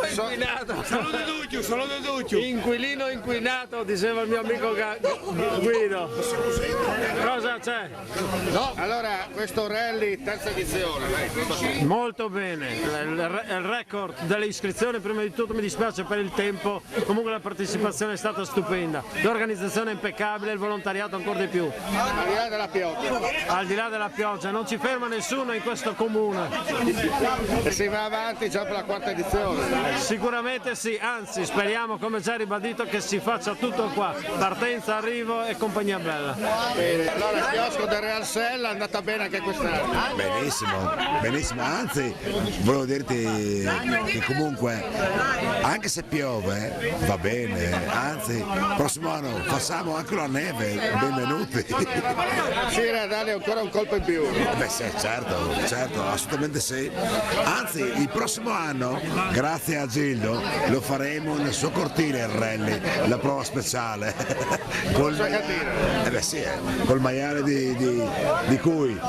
sindaco. Solo de duccio. Inquilino inquinato, diceva il mio amico Guido. Cosa c'è? No. Allora, questo rally, terza edizione. Molto bene, il record delle iscrizioni, prima di tutto mi dispiace per il tempo, comunque la partecipazione è stata stupenda, l'organizzazione è impeccabile, il volontariato ancora di più. Al di là della pioggia. Al di là della pioggia, non ci ferma nessuno in questo comune. E si va avanti già per la quarta edizione. Sicuramente sì, anzi speriamo, come già ribadito, che si faccia tutto qua, partenza, arrivo e compagnia bella. Allora il chiosco del Real Sella è andata bene anche quest'anno. Benissimo, anzi volevo dirti che comunque anche se piove va bene, anzi prossimo anno facciamo anche la neve, benvenuti. Riuscire a dargli ancora un colpo in più. Beh sì, certo, assolutamente sì. Anzi il prossimo anno, grazie a Gildo, lo faremo nel suo cortile il rally, la prova speciale. Col maiale di cui.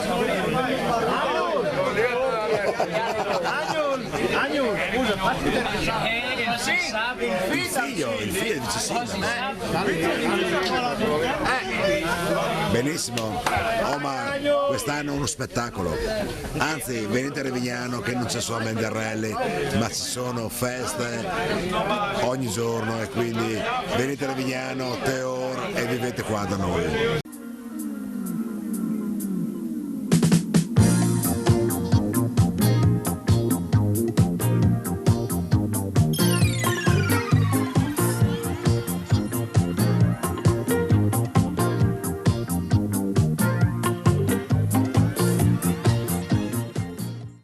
Il figlio dice sì. Benissimo, ma quest'anno è uno spettacolo, anzi venite a Revignano che non c'è solamente il rally, ma ci sono feste ogni giorno e quindi venite a Revignano, Teor e vivete qua da noi.